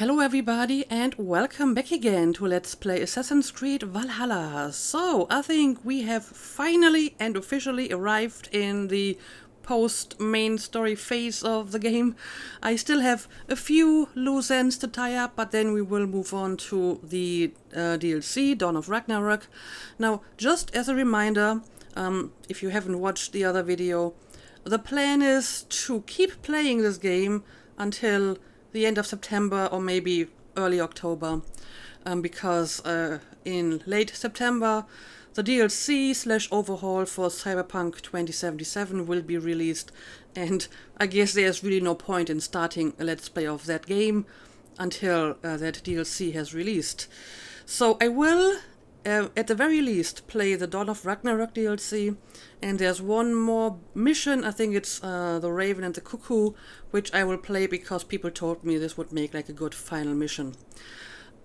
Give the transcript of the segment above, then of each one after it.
Hello everybody and welcome back again to Let's Play Assassin's Creed Valhalla. So, I think we have finally and officially arrived in the post-main story phase of the game. I still have a few loose ends to tie up, but then we will move on to the DLC, Dawn of Ragnarok. Now, just as a reminder, if you haven't watched the other video, the plan is to keep playing this game until the end of September or maybe early October, because in late September the DLC / overhaul for Cyberpunk 2077 will be released, and I guess there's really no point in starting a Let's Play of that game until that DLC has released. So I will at the very least play the Dawn of Ragnarok DLC, and there's one more mission, I think it's the Raven and the Cuckoo, which I will play because people told me this would make like a good final mission.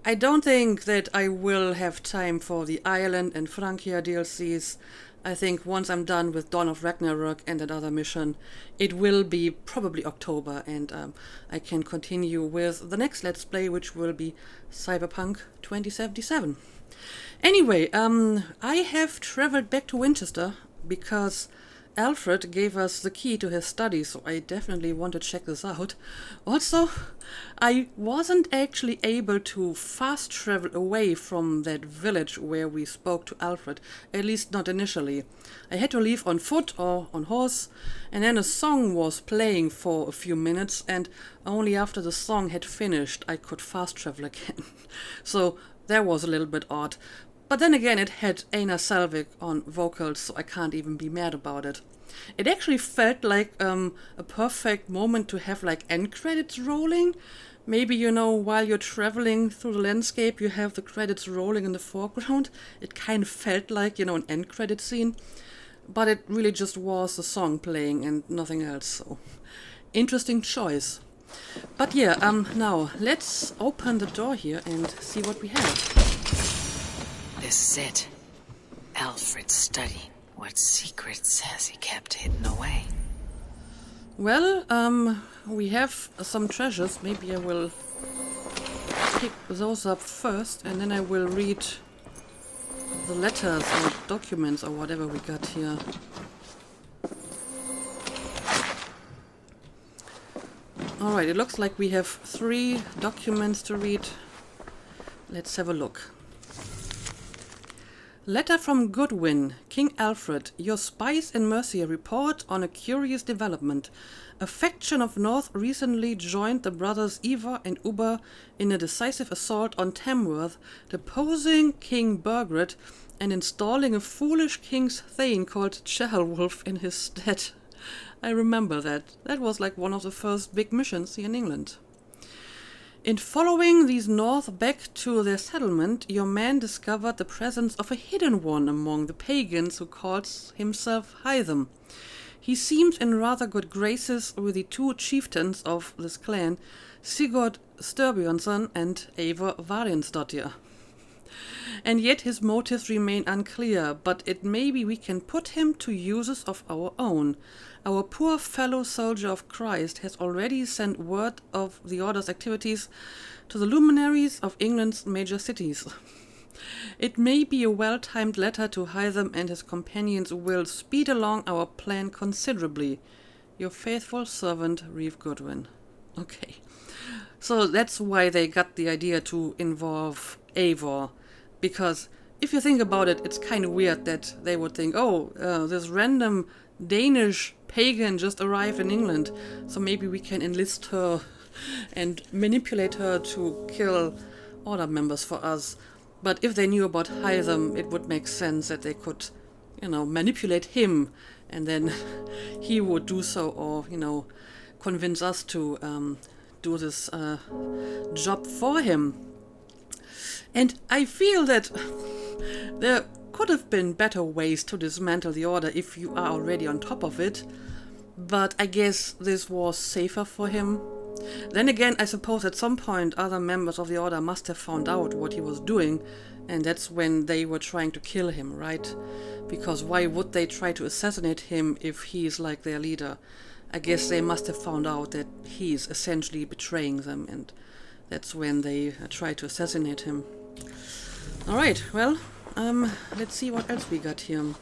I don't think that I will have time for the Ireland and Francia DLCs. I think once I'm done with Dawn of Ragnarok and that other mission, it will be probably October, and I can continue with the next Let's Play, which will be Cyberpunk 2077. Anyway, I have traveled back to Winchester because Alfred gave us the key to his study, so I definitely want to check this out. Also, I wasn't actually able to fast travel away from that village where we spoke to Alfred, at least not initially. I had to leave on foot or on horse, and then a song was playing for a few minutes, and only after the song had finished I could fast travel again. So that was a little bit odd. But then again, it had Einar Selvik on vocals, so I can't even be mad about it. It actually felt like a perfect moment to have like end credits rolling. Maybe, you know, while you're traveling through the landscape, you have the credits rolling in the foreground. It kind of felt like, you know, an end credit scene. But it really just was the song playing and nothing else, so interesting choice. But yeah, now let's open the door here and see what we have. This is it. Alfred's study. What secrets has he kept hidden away? Well, we have some treasures. Maybe I will pick those up first, and then I will read the letters or documents or whatever we got here. Alright, it looks like we have 3 documents to read. Let's have a look. Letter from Goodwin, King Alfred. Your spies in Mercia report on a curious development. A faction of North recently joined the brothers Ivar and Ubba in a decisive assault on Tamworth, deposing King Burgred and installing a foolish King's Thane called Chehalwulf in his stead. I remember that. That was like one of the first big missions here in England. In following these north back to their settlement, your man discovered the presence of a hidden one among the pagans who calls himself Hytham. He seems in rather good graces with the 2 chieftains of this clan, Sigurd Styrbjörnsson and Eivor Varinsdottir. And yet his motives remain unclear, but it may be we can put him to uses of our own. Our poor fellow soldier of Christ has already sent word of the Order's activities to the luminaries of England's major cities. It may be a well-timed letter to Hytham, and his companions will speed along our plan considerably. Your faithful servant, Reeve Goodwin. Okay, so that's why they got the idea to involve Eivor, because if you think about it, it's kind of weird that they would think, oh, this random Danish pagan just arrived in England, so maybe we can enlist her and manipulate her to kill Order members for us. But if they knew about Hytham, it would make sense that they could, you know, manipulate him, and then he would do so, or, you know, convince us to do this job for him. And I feel that there could have been better ways to dismantle the Order if you are already on top of it, but I guess this was safer for him. Then again, I suppose at some point other members of the Order must have found out what he was doing, and that's when they were trying to kill him, right? Because why would they try to assassinate him if he's like their leader? I guess they must have found out that he's essentially betraying them, and That's when they try to assassinate him. Alright, well, let's see what else we got here.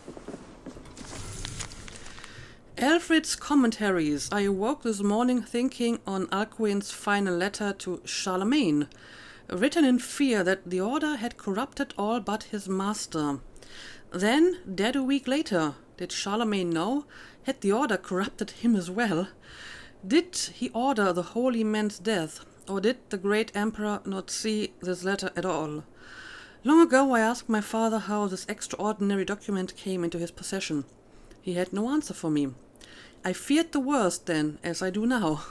Alfred's commentaries. I awoke this morning thinking on Alcuin's final letter to Charlemagne, written in fear that the order had corrupted all but his master. Then, dead a week later, did Charlemagne know? Had the order corrupted him as well? Did he order the holy man's death, or did the great emperor not see this letter at all? Long ago I asked my father how this extraordinary document came into his possession. He had no answer for me. I feared the worst then, as I do now.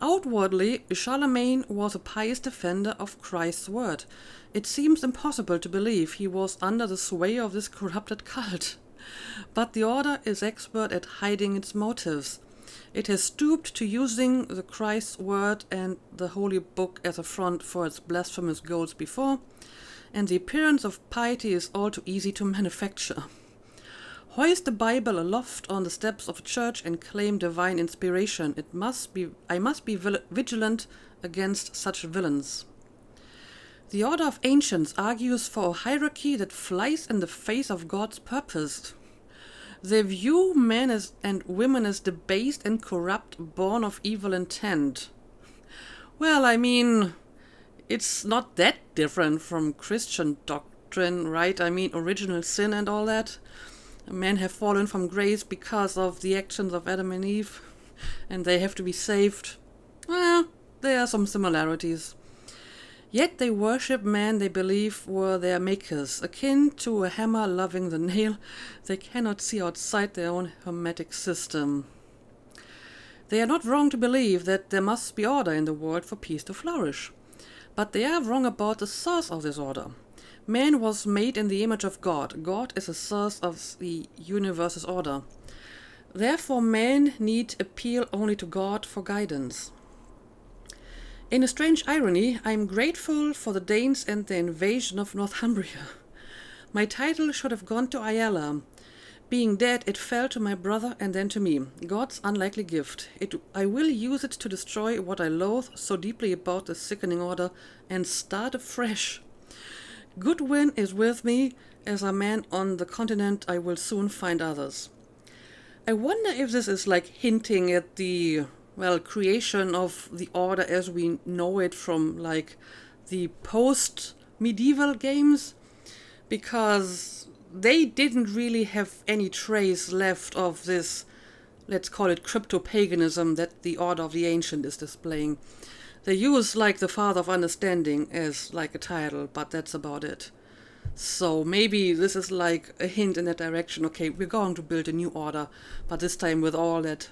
Outwardly, Charlemagne was a pious defender of Christ's word. It seems impossible to believe he was under the sway of this corrupted cult. But the order is expert at hiding its motives. It has stooped to using the Christ's word and the holy book as a front for its blasphemous goals before, and the appearance of piety is all too easy to manufacture. Hoist the Bible aloft on the steps of a church and claim divine inspiration. I must be vigilant against such villains. The Order of Ancients argues for a hierarchy that flies in the face of God's purpose. They view men and women as debased and corrupt, born of evil intent. Well, I mean, it's not that different from Christian doctrine, right? I mean, original sin and all that. Men have fallen from grace because of the actions of Adam and Eve, and they have to be saved. Well, there are some similarities. Yet they worship men they believe were their makers, akin to a hammer loving the nail. They cannot see outside their own hermetic system. They are not wrong to believe that there must be order in the world for peace to flourish. But they are wrong about the source of this order. Man was made in the image of God. God is the source of the universe's order. Therefore, men need appeal only to God for guidance. In a strange irony, I am grateful for the Danes and the invasion of Northumbria. My title should have gone to Ayala. Being dead, it fell to my brother and then to me. God's unlikely gift. I will use it to destroy what I loathe so deeply about the sickening order and start afresh. Goodwin is with me. As a man on the continent, I will soon find others. I wonder if this is like hinting at the, creation of the order as we know it from like the post-medieval games, because they didn't really have any trace left of this, let's call it crypto-paganism that the Order of the Ancient is displaying. They use like the Father of Understanding as like a title, but that's about it. So maybe this is like a hint in that direction. Okay, we're going to build a new order, but this time with all that,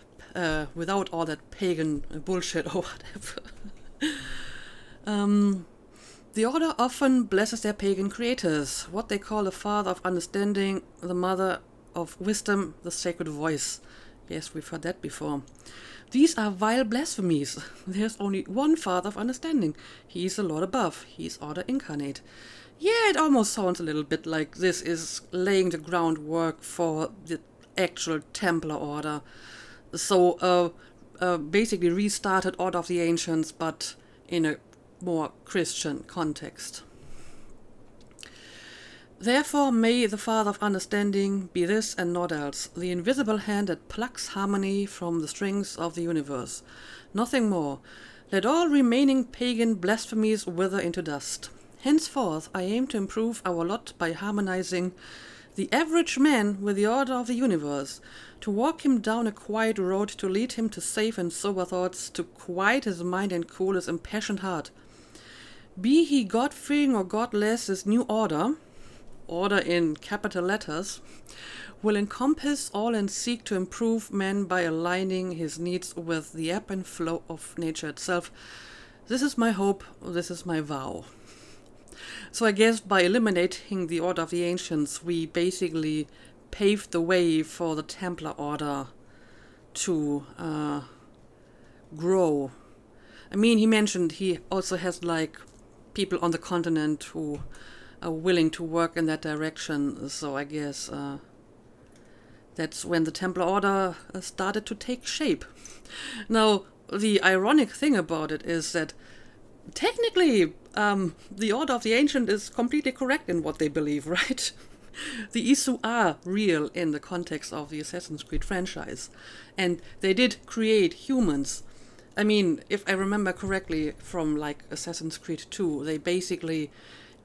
without all that pagan bullshit or whatever. The order often blesses their pagan creators, what they call the Father of Understanding, the Mother of Wisdom, the Sacred Voice. Yes, we've heard that before. These are vile blasphemies. There's only one Father of Understanding. He is the Lord above. He is Order incarnate. Yeah, it almost sounds a little bit like this is laying the groundwork for the actual Templar Order. So, basically restarted Order of the Ancients, but in a more Christian context. Therefore may the Father of Understanding be this and not else, the invisible hand that plucks harmony from the strings of the universe. Nothing more. Let all remaining pagan blasphemies wither into dust. Henceforth I aim to improve our lot by harmonizing the average man with the order of the universe, to walk him down a quiet road, to lead him to safe and sober thoughts, to quiet his mind and cool his impassioned heart. Be he God-fearing or godless, this new order in capital letters, will encompass all and seek to improve man by aligning his needs with the ebb and flow of nature itself. This is my hope, this is my vow. So I guess by eliminating the Order of the Ancients, we basically paved the way for the Templar Order to grow. I mean, he mentioned he also has like people on the continent who are willing to work in that direction. So I guess that's when the Templar Order started to take shape. Now, the ironic thing about it is that technically, the Order of the Ancient is completely correct in what they believe, right? The Isu are real in the context of the Assassin's Creed franchise, and they did create humans. I mean, if I remember correctly from like Assassin's Creed 2, they basically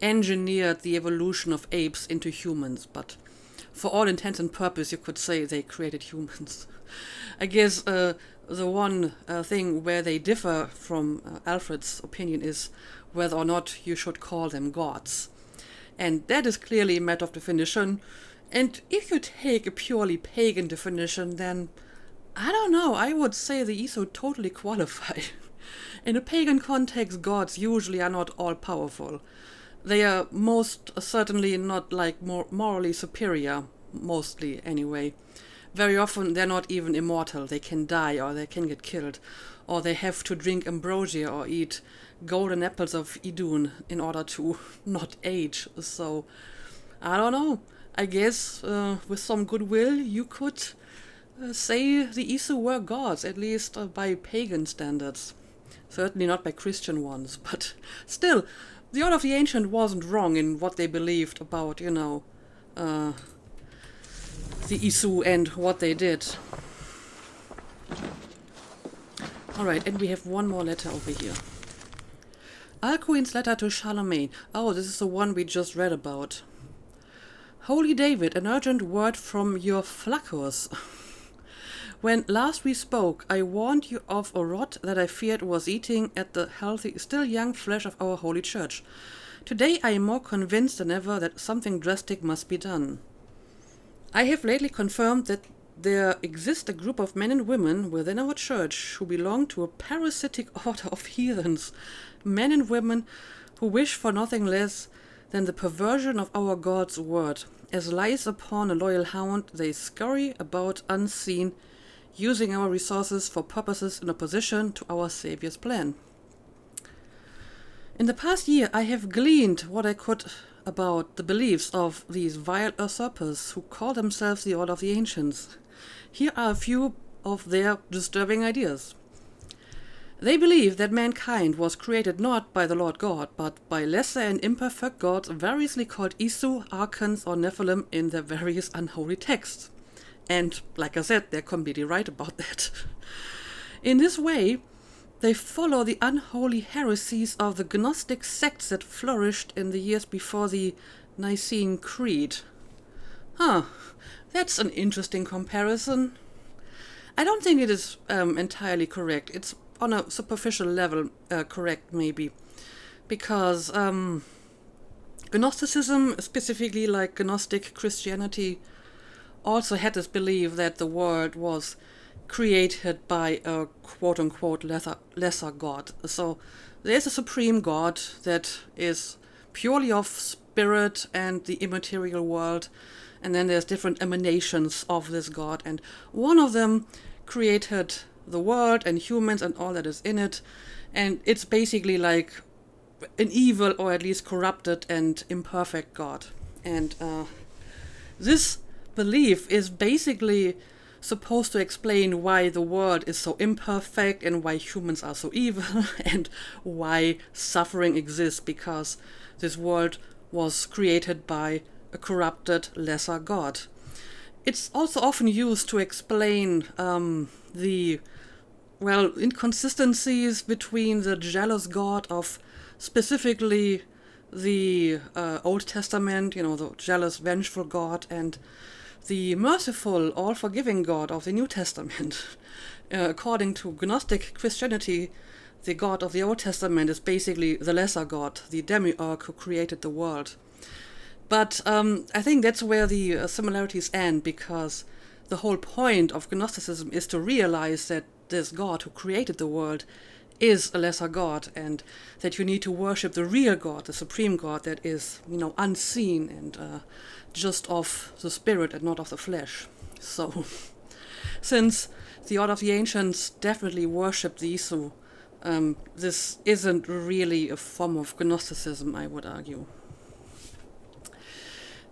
engineered the evolution of apes into humans, but for all intents and purposes, you could say they created humans. I guess the one thing where they differ from Alfred's opinion is whether or not you should call them gods. And that is clearly a matter of definition. And if you take a purely pagan definition, then I don't know, I would say the Isu totally qualify. In a pagan context, gods usually are not all powerful. They are most certainly not like morally superior, mostly anyway. Very often they're not even immortal. They can die or they can get killed, or they have to drink ambrosia or eat golden apples of Idun in order to not age. So, I don't know. I guess with some goodwill you could say the Isu were gods, at least by pagan standards. Certainly not by Christian ones, but still, the Order of the Ancient wasn't wrong in what they believed about, the Isu and what they did. Alright, and we have one more letter over here. Alcuin's letter to Charlemagne. Oh, this is the one we just read about. Holy David, an urgent word from your Flaccus. When last we spoke, I warned you of a rot that I feared was eating at the healthy, still young flesh of our holy church. Today I am more convinced than ever that something drastic must be done. I have lately confirmed that there exists a group of men and women within our church who belong to a parasitic order of heathens, men and women who wish for nothing less than the perversion of our God's word. As lice upon a loyal hound, they scurry about unseen, using our resources for purposes in opposition to our Saviour's plan. In the past year, I have gleaned what I could about the beliefs of these vile usurpers who call themselves the Order of the Ancients. Here are a few of their disturbing ideas. They believe that mankind was created not by the Lord God, but by lesser and imperfect gods variously called Isu, Archons, or Nephilim in their various unholy texts. And, like I said, they're completely right about that. In this way, they follow the unholy heresies of the Gnostic sects that flourished in the years before the Nicene Creed. That's an interesting comparison. I don't think it is entirely correct. It's on a superficial level correct, maybe. Because Gnosticism, specifically like Gnostic Christianity, also had this belief that the world was created by a quote-unquote lesser god. So there's a supreme god that is purely of spirit and the immaterial world, and then there's different emanations of this god, and one of them created the world and humans and all that is in it, and it's basically like an evil or at least corrupted and imperfect god. And this belief is basically supposed to explain why the world is so imperfect and why humans are so evil and why suffering exists, because this world was created by a corrupted lesser god. It's also often used to explain the inconsistencies between the jealous god of specifically the Old Testament, the jealous, vengeful god, and the merciful, all-forgiving God of the New Testament. According to Gnostic Christianity, the God of the Old Testament is basically the lesser God, the demiurge who created the world. But I think that's where the similarities end, because the whole point of Gnosticism is to realize that this God who created the world is a lesser God, and that you need to worship the real God, the supreme God that is, unseen and just of the spirit and not of the flesh. So, since the Order of the Ancients definitely worship the Isu, this isn't really a form of Gnosticism, I would argue.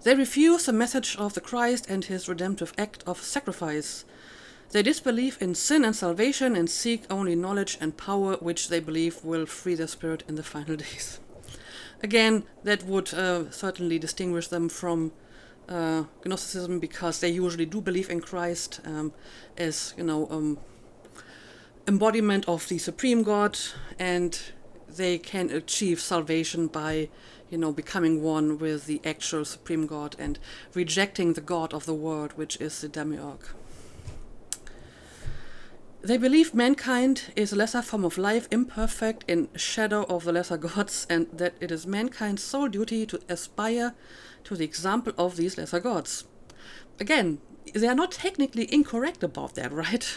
They refuse the message of the Christ and his redemptive act of sacrifice. They disbelieve in sin and salvation and seek only knowledge and power, which they believe will free their spirit in the final days. Again, that would certainly distinguish them from Gnosticism, because they usually do believe in Christ as, embodiment of the Supreme God, and they can achieve salvation by, becoming one with the actual Supreme God and rejecting the God of the world, which is the demiurge. They believe mankind is a lesser form of life, imperfect, in shadow of the lesser gods, and that it is mankind's sole duty to aspire to the example of these lesser gods. Again, they are not technically incorrect about that, right?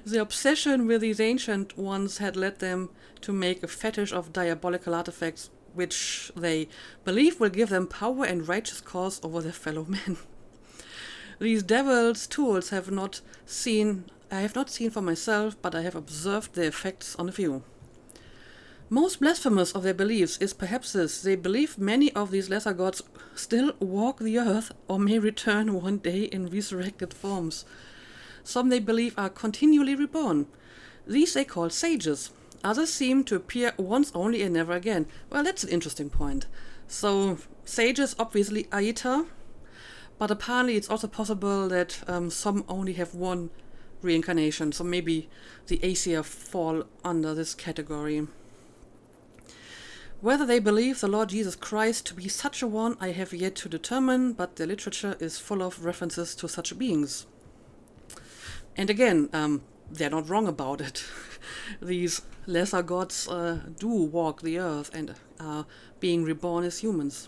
The obsession with these ancient ones had led them to make a fetish of diabolical artifacts, which they believe will give them power and righteous cause over their fellow men. These devil's tools I have not seen for myself, but I have observed their effects on a few. Most blasphemous of their beliefs is perhaps this: they believe many of these lesser gods still walk the earth or may return one day in resurrected forms. Some they believe are continually reborn. These they call sages. Others seem to appear once only and never again. Well, that's an interesting point. So, sages obviously Aita, but apparently it's also possible that some only have one reincarnation, so maybe the Aesir fall under this category. Whether they believe the Lord Jesus Christ to be such a one, I have yet to determine, but the literature is full of references to such beings. And again, they're not wrong about it. These lesser gods do walk the earth and are being reborn as humans.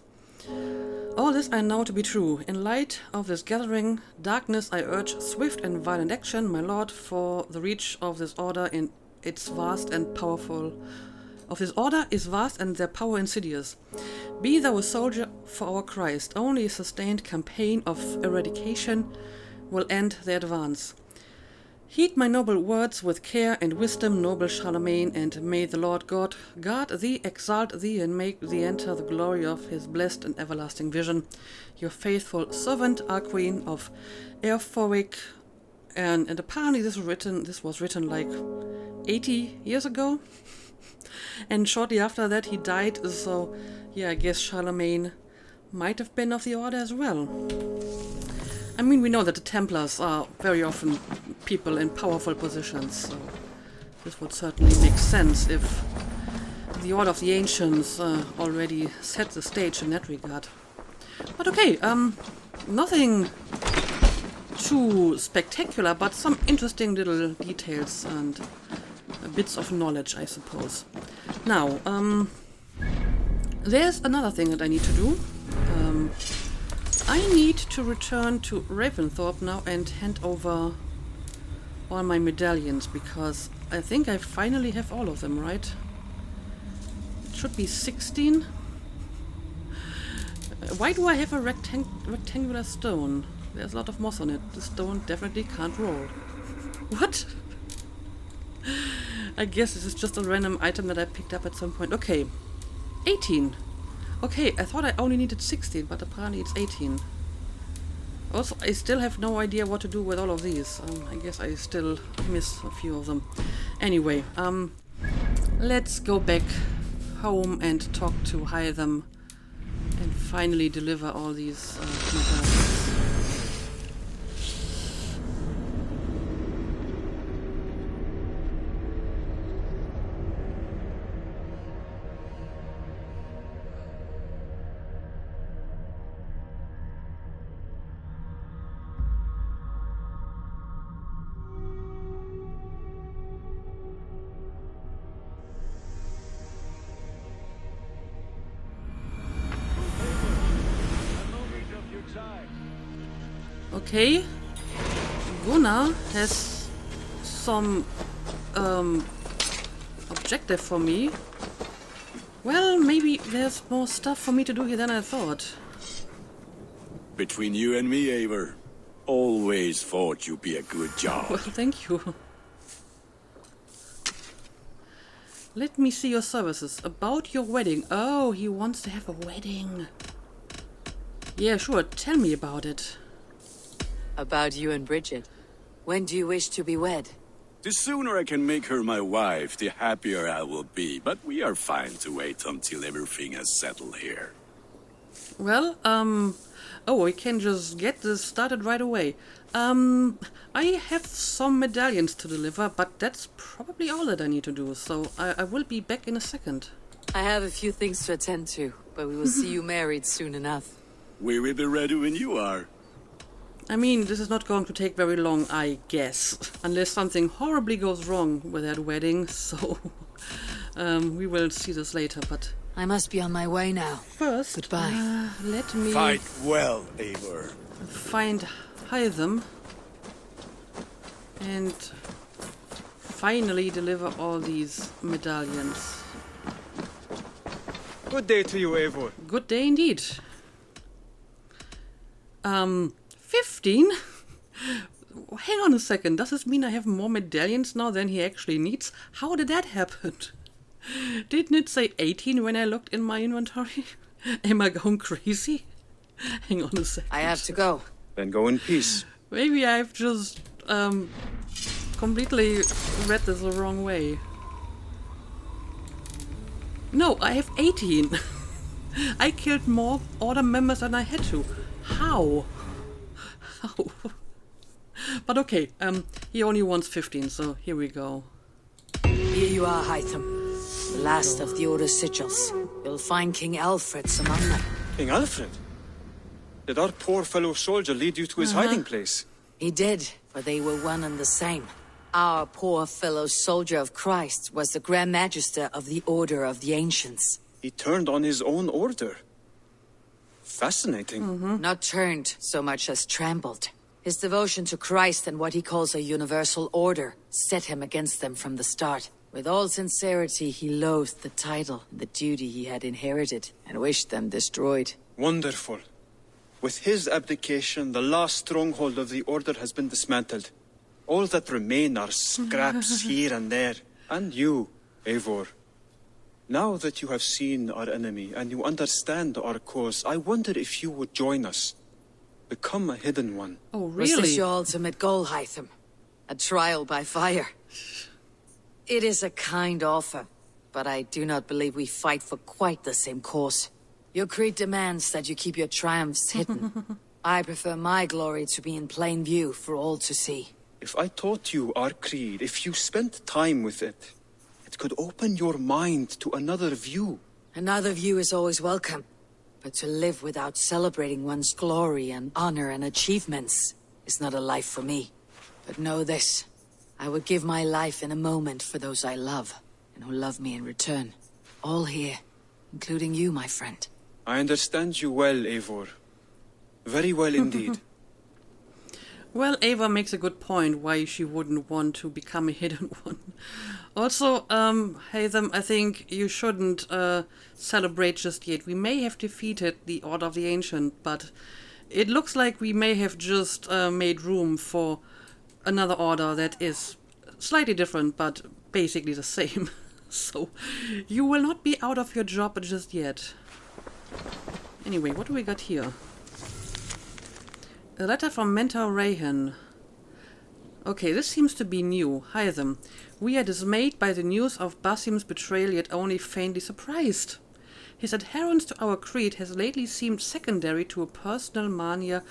All this I know to be true. In light of this gathering darkness, I urge swift and violent action, my lord, for the reach of this order in its vast and powerful. Of this order is vast and their power insidious. Be thou a soldier for our Christ. Only a sustained campaign of eradication will end their advance. Heed my noble words with care and wisdom, noble Charlemagne, and may the Lord God guard thee, exalt thee, and make thee enter the glory of his blessed and everlasting vision. Your faithful servant, Alcuin of Erforwick. And apparently this was written like 80 years ago. And shortly after that he died, so yeah, I guess Charlemagne might have been of the order as well. I mean, we know that the Templars are very often people in powerful positions, so this would certainly make sense if the Order of the Ancients already set the stage in that regard. But okay, nothing too spectacular, but some interesting little details and bits of knowledge, I suppose. Now, there's another thing that I need to do. I need to return to Ravensthorpe now and hand over all my medallions, because I think I finally have all of them, right? It should be 16. Why do I have a rectangular stone? There's a lot of moss on it. The stone definitely can't roll. What? I guess this is just a random item that I picked up at some point. Okay, 18. Okay, I thought I only needed 16, but apparently it's 18. Also, I still have no idea what to do with all of these. I guess I still miss a few of them. Anyway, let's go back home and talk to Hytham and finally deliver all these medallions. Okay, Gunnar has some objective for me. Well, maybe there's more stuff for me to do here than I thought. Between you and me, Eivor, always thought you'd be a good job. Well, thank you. Let me see your services. About your wedding. Oh, he wants to have a wedding. Yeah, sure, tell me about it. About you and Bridget. When do you wish to be wed? The sooner I can make her my wife, the happier I will be. But we are fine to wait until everything has settled here. Well, oh, we can just get this started right away. I have some medallions to deliver, but that's probably all that I need to do, so I will be back in a second. I have a few things to attend to, but we will see you married soon enough. We will be ready when you are. I mean, this is not going to take very long, I guess. Unless something horribly goes wrong with that wedding, so... we will see this later, but... I must be on my way now. First, goodbye. Let me... Fight well, Eivor. Find Hytham. And... finally deliver all these medallions. Good day to you, Eivor. Good day indeed. 15? Hang on a second, does this mean I have more medallions now than he actually needs? How did that happen? Didn't it say 18 when I looked in my inventory? Am I going crazy? Hang on a second. I have to go. Then go in peace. Maybe I've just completely read this the wrong way. No, I have 18. I killed more order members than I had to. How? How? But okay, he only wants 15, so here we go. Here you are, Hytham. The last of the Order's sigils. You'll find King Alfred's among them. King Alfred? Did our poor fellow soldier lead you to his hiding place? He did, for they were one and the same. Our poor fellow soldier of Christ was the Grand Magister of the Order of the Ancients. He turned on his own order. Fascinating. Not turned so much as trampled. His devotion to Christ and what he calls a universal order set him against them from the start. With all sincerity, he loathed the title and the duty he had inherited and wished them destroyed. Wonderful. With his abdication, the last stronghold of the Order has been dismantled. All that remain are scraps here and there. And you, Eivor. Now that you have seen our enemy and you understand our cause, I wonder if you would join us. Become a hidden one. Oh, Was really? this your ultimate goal, Hytham? A trial by fire? It is a kind offer, but I do not believe we fight for quite the same cause. Your creed demands that you keep your triumphs hidden. I prefer my glory to be in plain view for all to see. If I taught you our creed, if you spent time with it, it could open your mind to another view. Another view is always welcome, but to live without celebrating one's glory and honor and achievements is not a life for me. But know this, I would give my life in a moment for those I love, and who love me in return. All here, including you, my friend. I understand you well, Eivor. Very well indeed. Well, Ava makes a good point why she wouldn't want to become a hidden one. Also, Hytham, I think you shouldn't celebrate just yet. We may have defeated the Order of the Ancient, but it looks like we may have just made room for another order that is slightly different, but basically the same. So, you will not be out of your job just yet. Anyway, what do we got here? A letter from Mentor Rahan. Okay, this seems to be new. Hytham, we are dismayed by the news of Basim's betrayal, yet only faintly surprised. His adherence to our creed has lately seemed secondary to a personal mania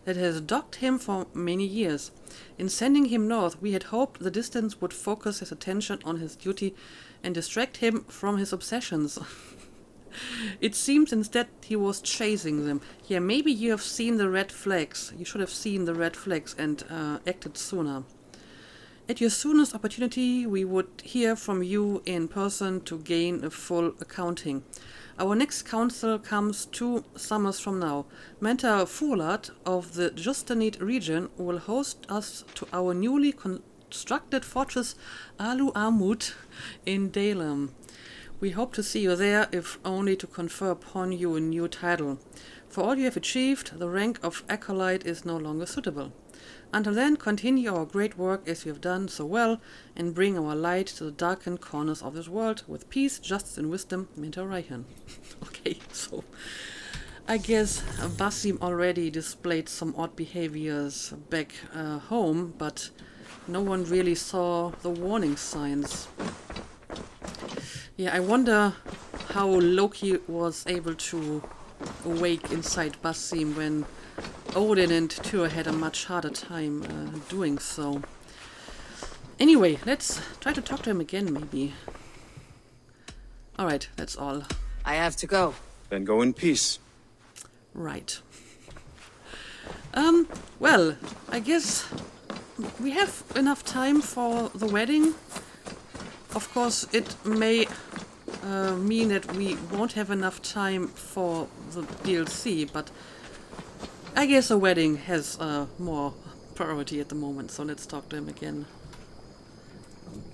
that has dogged him for many years. In sending him north, we had hoped the distance would focus his attention on his duty and distract him from his obsessions. It seems instead he was chasing them. Yeah, maybe you have seen the red flags. You should have seen the red flags and acted sooner. At your soonest opportunity, we would hear from you in person to gain a full accounting. Our next council comes 2 summers from now. Mentor Fulat of the Justanite region will host us to our newly constructed fortress Alu Amut in Dalam. We hope to see you there, if only to confer upon you a new title. For all you have achieved, the rank of acolyte is no longer suitable. Until then, continue our great work as you have done so well, and bring our light to the darkened corners of this world with peace, justice, and wisdom, Mentor Raihan. Okay, so I guess Basim already displayed some odd behaviors back home, but no one really saw the warning signs. Yeah, I wonder how Loki was able to awake inside Basim when Odin and Tyr had a much harder time doing so. Anyway, let's try to talk to him again, maybe. Alright, that's all. I have to go. Then go in peace. Right. Well, I guess we have enough time for the wedding. Of course, it may mean that we won't have enough time for the DLC, but I guess a wedding has more priority at the moment, so let's talk to him again.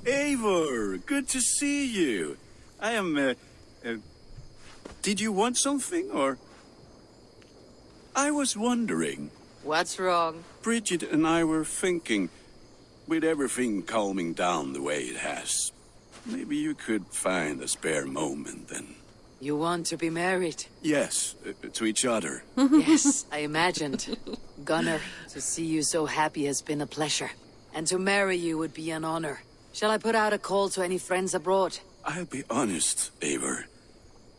Eivor, good to see you. I am, did you want something, or? I was wondering. What's wrong? Bridget and I were thinking, with everything calming down the way it has, maybe you could find a spare moment and... You want to be married? Yes, to each other. Yes, I imagined. Gunnar, to see you so happy has been a pleasure. And to marry you would be an honor. Shall I put out a call to any friends abroad? I'll be honest, Eivor.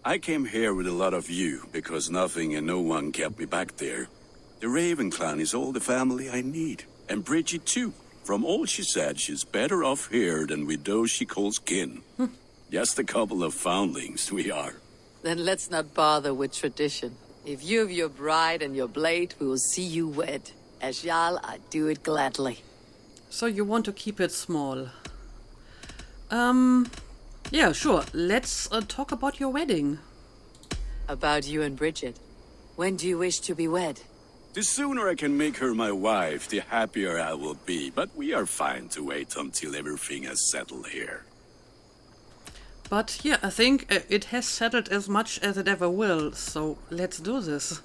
I came here with a lot of you, because nothing and no one kept me back there. The Raven clan is all the family I need. And Bridget too. From all she said, she's better off here than with those she calls kin. Just a couple of foundlings we are. Then let's not bother with tradition. If you have your bride and your blade, we will see you wed. As Jarl, I do it gladly. So you want to keep it small. Yeah, sure. Let's talk about your wedding. About you and Bridget. When do you wish to be wed? The sooner I can make her my wife, the happier I will be. But we are fine to wait until everything has settled here. But yeah, I think it has settled as much as it ever will, so let's do this.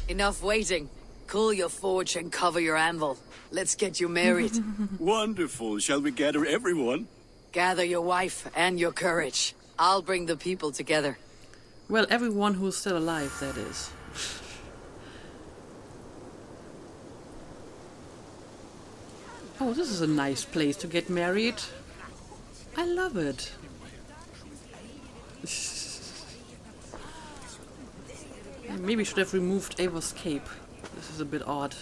Enough waiting. Cool your forge and cover your anvil. Let's get you married. Wonderful. Shall we gather everyone? Gather your wife and your courage. I'll bring the people together. Well, everyone who's still alive, that is. Oh, this is a nice place to get married. I love it. I maybe should have removed Eivor's cape. This is a bit odd.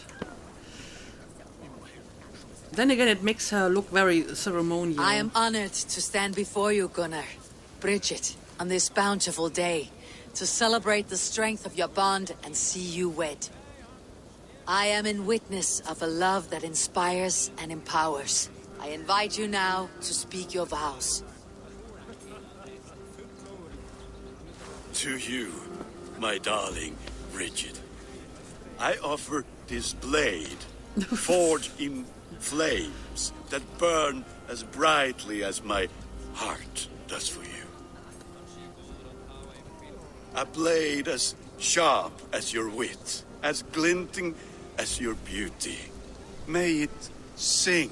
Then again, it makes her look very ceremonial. I am honored to stand before you, Gunnar. Bridget, on this bountiful day, to celebrate the strength of your bond and see you wed. I am in witness of a love that inspires and empowers. I invite you now to speak your vows. To you, my darling Bridget, I offer this blade, forged in flames that burn as brightly as my heart does for you. A blade as sharp as your wit, as glinting as your beauty. May it sing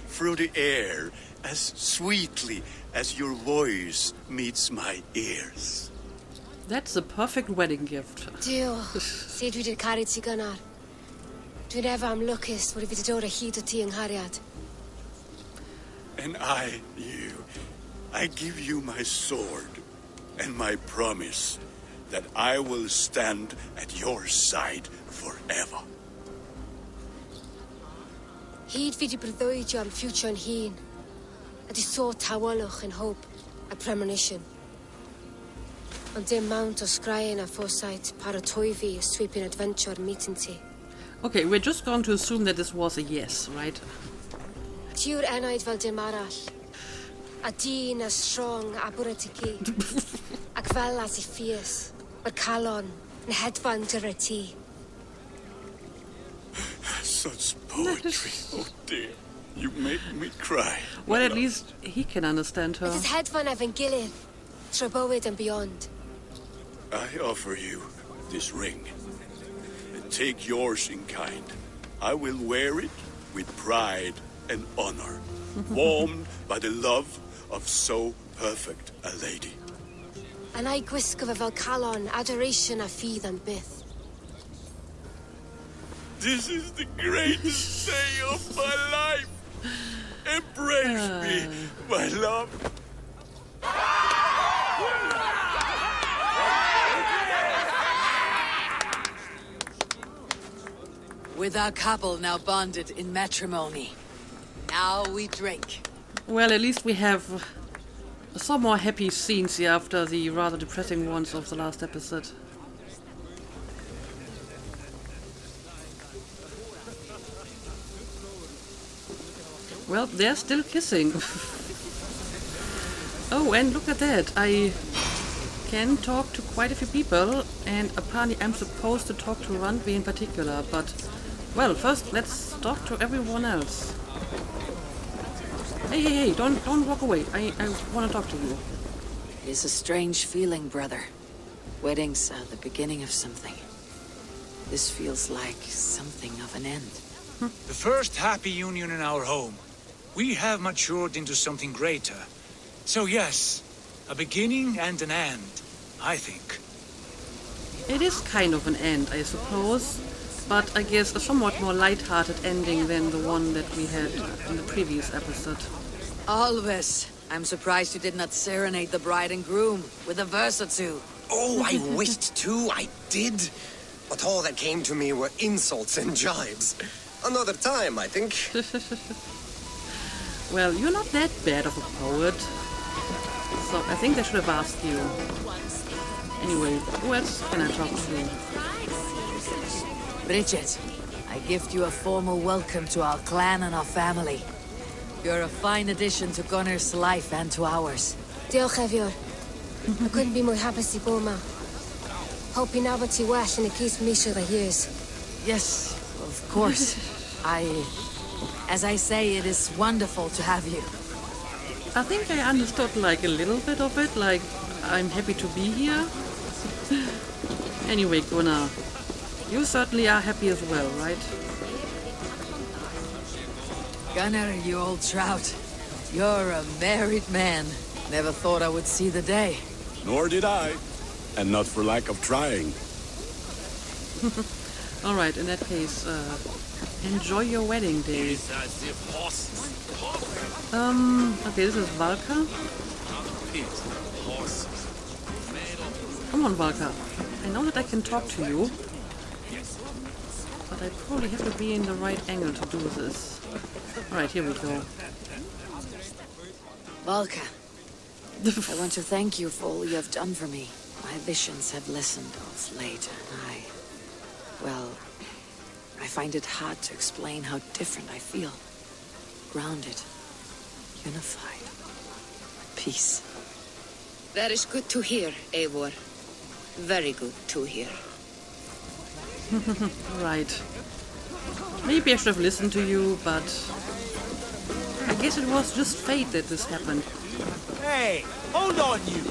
through the air as sweetly as your voice meets my ears. That's the perfect wedding gift. Dio, sé dwi dir caru ti gynnar. Dwi'n efo am lwcus bod I wedi dod o hyd o ti yng nghariad. And I give you my sword and my promise that I will stand at your side forever. Hyd fi di breuddwydio am ffiwtio'n hun. A di sôn tawolwch yn hope, a premonition. Ond dim mount o sgraen a foresight paratoi fi a sweeping adventure meeting ti. Okay, we're just going to assume that this was a yes, right? Tiw'r enaid fel dim arall. A dyn as strong a bwrdd ti ci. Ac fel as I fierce. Mae'r calon yn hedfan dyr y ti. Such poetry, oh dear. You make me cry. Well, at least he can understand her. It is hedfan efo'n gilydd. Tro bywyd and beyond. I offer you this ring. And take yours in kind. I will wear it with pride and honor, warmed by the love of so perfect a lady. And I gwisg of a Valhalla adoration a feed and bith. This is the greatest day of my life. Embrace me, my love. With our couple now bonded in matrimony, now we drink. Well, at least we have some more happy scenes here after the rather depressing ones of the last episode. Well, they're still kissing. Oh, and look at that. I can talk to quite a few people, and apparently I'm supposed to talk to Randvi in particular, but... Well, first let's talk to everyone else. Hey, don't walk away. I want to talk to you. It is a strange feeling, brother. Weddings are the beginning of something. This feels like something of an end. The first happy union in our home. We have matured into something greater. So yes, a beginning and an end, I think. It is kind of an end, I suppose, but I guess a somewhat more light-hearted ending than the one that we had in the previous episode. Always. I'm surprised you did not serenade the bride and groom with a verse or two. Oh, I wished to, I did. But all that came to me were insults and jibes. Another time, I think. Well, you're not that bad of a poet. So I think they should have asked you. Anyway, who else can I talk to? Bridget, I gift you a formal welcome to our clan and our family. You're a fine addition to Gunnar's life and to ours. Diolch Evior. I couldn't be more happy to Boma. Hope you know what you wash and it keeps me sure the years. Yes, of course. As I say, it is wonderful to have you. I think I understood like a little bit of it, like I'm happy to be here. Anyway, Gunnar, you certainly are happy as well, right? Gunnar, you old trout. You're a married man. Never thought I would see the day. Nor did I. And not for lack of trying. Alright, in that case, enjoy your wedding day. Okay, this is Valka. Come on, Valka. I know that I can talk to you, but I probably have to be in the right angle to do this. Alright, here we go. Valka, I want to thank you for all you have done for me. My visions have listened of late, and I find it hard to explain how different I feel. Grounded, unified, peace. That is good to hear, Eivor. Very good to hear. Right. Maybe I should have listened to you, but I guess it was just fate that this happened. Hey, hold on you!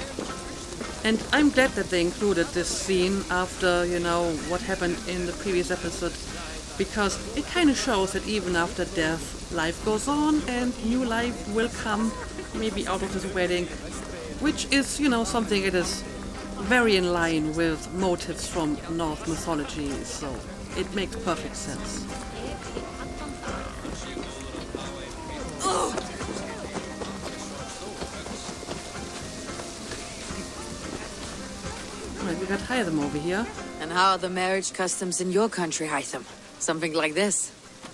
And I'm glad that they included this scene after, you know, what happened in the previous episode, because it kind of shows that even after death, life goes on and new life will come, maybe out of this wedding, which is, you know, something that is very in line with motifs from Norse mythology, so it makes perfect sense. Right, we got Hytham over here. And how are the marriage customs in your country, Hytham? Something like this?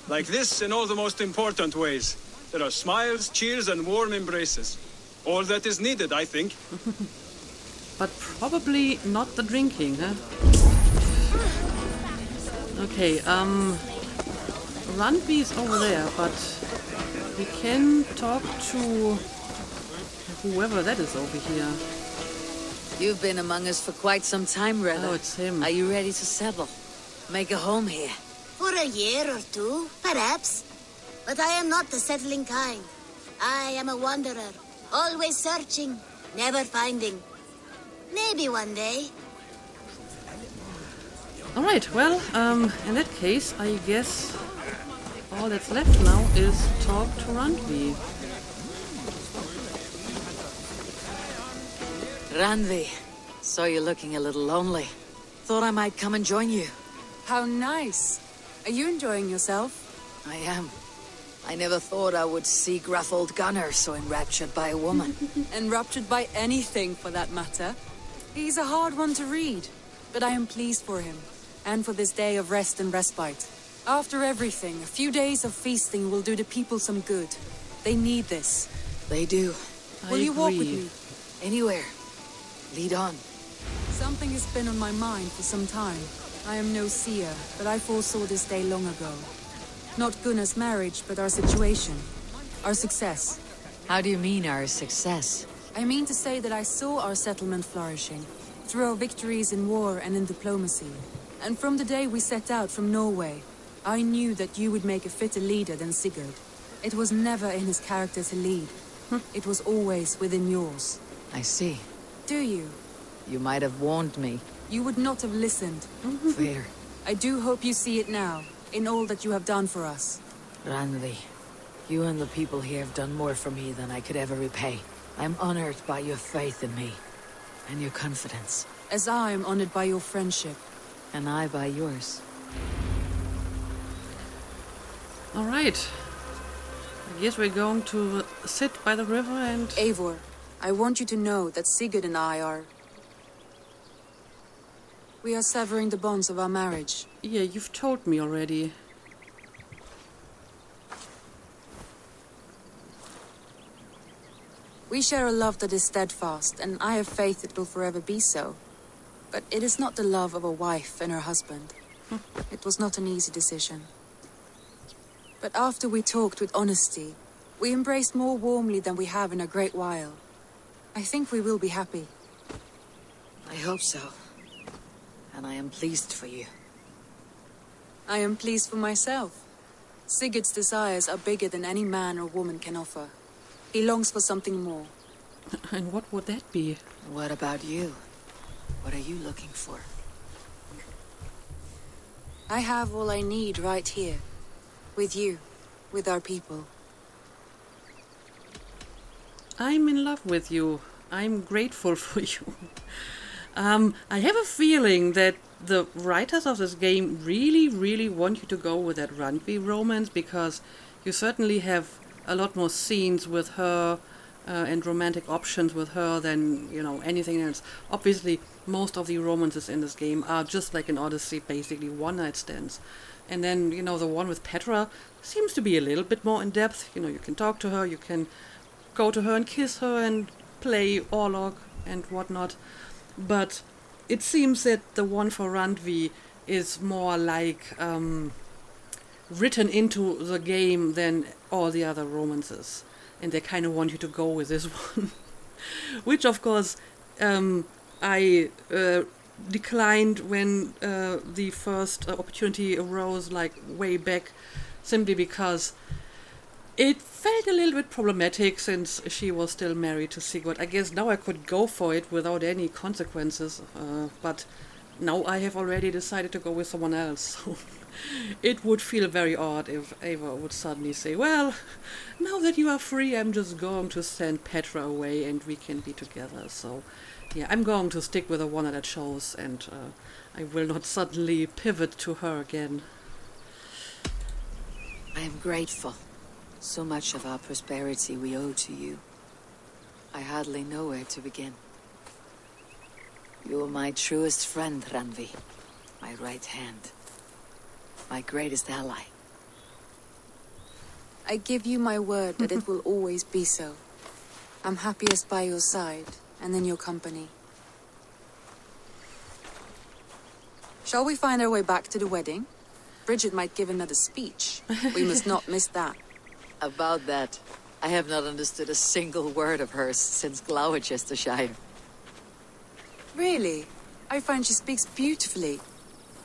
Like this in all the most important ways. There are smiles, cheers, and warm embraces. All that is needed, I think. But probably not the drinking, huh? Okay, Randvi is over there, but we can talk to whoever that is over here. You've been among us for quite some time, Reda. Oh, it's him. Are you ready to settle? Make a home here? For a year or two, perhaps. But I am not the settling kind. I am a wanderer, always searching, never finding. Maybe one day. Alright, well, in that case, I guess all that's left now is talk to Randvi. Randvi, Saw you looking a little lonely. Thought I might come and join you. How nice. Are you enjoying yourself? I am. I never thought I would see gruff old Gunnar so enraptured by a woman. Enraptured by anything, for that matter. He's a hard one to read, but I am pleased for him, and for this day of rest and respite. After everything, a few days of feasting will do the people some good. They need this. They do. Will you walk with me? Anywhere. Lead on. Something has been on my mind for some time. I am no seer, but I foresaw this day long ago. Not Gunnar's marriage, but our situation. Our success. How do you mean our success? I mean to say that I saw our settlement flourishing, through our victories in war and in diplomacy. And from the day we set out from Norway, I knew that you would make a fitter leader than Sigurd. It was never in his character to lead. It was always within yours. I see. Do you? You might have warned me. You would not have listened. Fair. I do hope you see it now, in all that you have done for us. Randvi, you and the people here have done more for me than I could ever repay. I'm honored by your faith in me, and your confidence. As I am honored by your friendship. And I by yours. All right. I guess we're going to sit by the river and... Eivor, I want you to know that Sigurd and I are... We are severing the bonds of our marriage. Yeah, you've told me already. We share a love that is steadfast, and I have faith it will forever be so. But it is not the love of a wife and her husband. It was not an easy decision. But after we talked with honesty, we embraced more warmly than we have in a great while. I think we will be happy. I hope so. And I am pleased for you. I am pleased for myself. Sigurd's desires are bigger than any man or woman can offer. He longs for something more. And what would that be? What about you? What are you looking for? I have all I need right here. With you. With our people. I'm in love with you. I'm grateful for you. I have a feeling that the writers of this game really want you to go with that Randvi romance, because you certainly have a lot more scenes with her and romantic options with her than, you know, anything else. Obviously, most of the romances in this game are just like in Odyssey, basically one-night stands. And then, you know, the one with Petra seems to be a little bit more in depth. You know, you can talk to her, you can go to her and kiss her and play Orlog and whatnot. But it seems that the one for Randvi is more like written into the game than all the other romances. And they kind of want you to go with this one. Which, of course, I declined when the first opportunity arose, like way back, simply because it felt a little bit problematic since she was still married to Sigurd. I guess now I could go for it without any consequences, but now I have already decided to go with someone else. So it would feel very odd if Ava would suddenly say, well, now that you are free, I'm just going to send Petra away and we can be together. So yeah, I'm going to stick with the one that I chose, and I will not suddenly pivot to her again. I am grateful. So much of our prosperity we owe to you. I hardly know where to begin. You are my truest friend, Randvi. My right hand. My greatest ally. I give you my word that it will always be so. I'm happiest by your side, and in your company. Shall we find our way back to the wedding? Bridget might give another speech. We must not miss that. About that, I have not understood a single word of hers since Gloucestershire. Really? I find she speaks beautifully.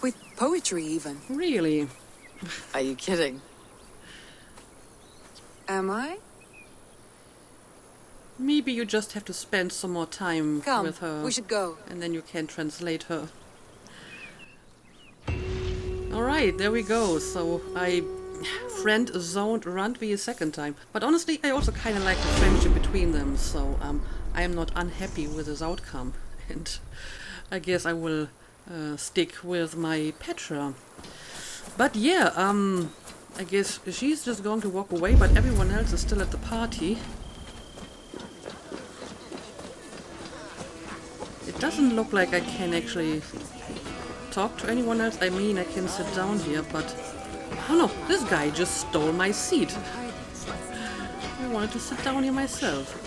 With poetry, even. Really? Are you kidding? Am I? Maybe you just have to spend some more time with her. Come, we should go. And then you can translate her. Alright, there we go. So I friend-zoned Randvi a second time. But honestly, I also kind of like the friendship between them. So I am not unhappy with this outcome. and I guess I will stick with my Petra. But yeah, I guess she's just going to walk away, but everyone else is still at the party. It doesn't look like I can actually talk to anyone else. I mean, I can sit down here, but... Oh no, this guy just stole my seat. I wanted to sit down here myself.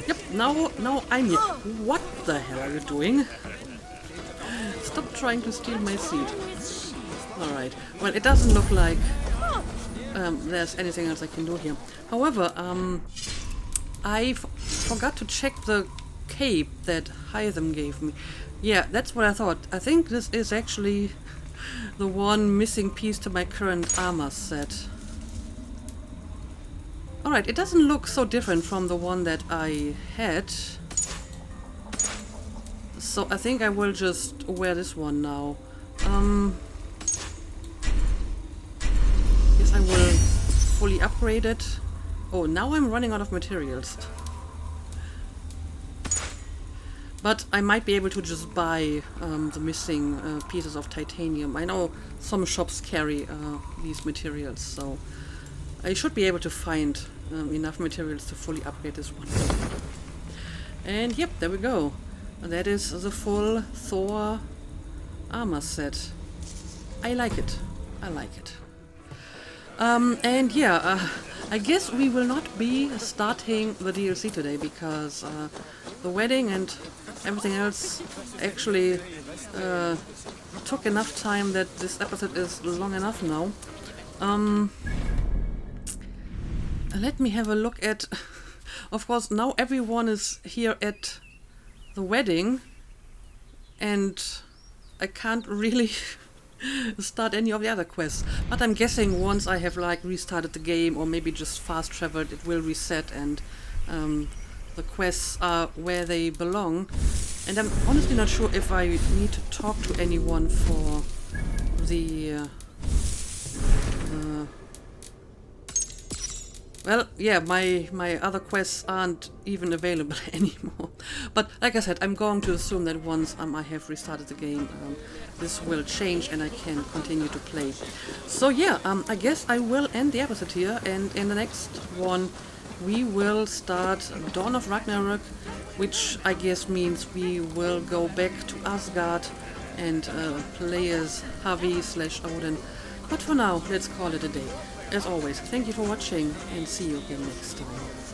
Yep, now I'm here. What the hell are you doing? Stop trying to steal my seat. Alright, well, it doesn't look like there's anything else I can do here. However, I forgot to check the cape that Hytham gave me. Yeah, that's what I thought. I think this is actually the one missing piece to my current armor set. Alright, it doesn't look so different from the one that I had. So I think I will just wear this one now. Yes, I will fully upgrade it. Oh, now I'm running out of materials. But I might be able to just buy the missing pieces of titanium. I know some shops carry these materials, so I should be able to find enough materials to fully upgrade this one. And yep, there we go. That is the full Thor armor set. I like it. I like it. And yeah, I guess we will not be starting the DLC today because the wedding and everything else actually took enough time that this episode is long enough now. Let me have a look at... Of course, now everyone is here at the wedding, and I can't really start any of the other quests. But I'm guessing once I have like restarted the game, or maybe just fast traveled, it will reset and the quests are where they belong. And I'm honestly not sure if I need to talk to anyone for the... well, yeah, my other quests aren't even available anymore. But like I said, I'm going to assume that once I have restarted the game, this will change and I can continue to play. So yeah, I guess I will end the episode here, and in the next one we will start Dawn of Ragnarok, which I guess means we will go back to Asgard and play as Havi/Odin. But for now, let's call it a day. As always, thank you for watching and see you again next time.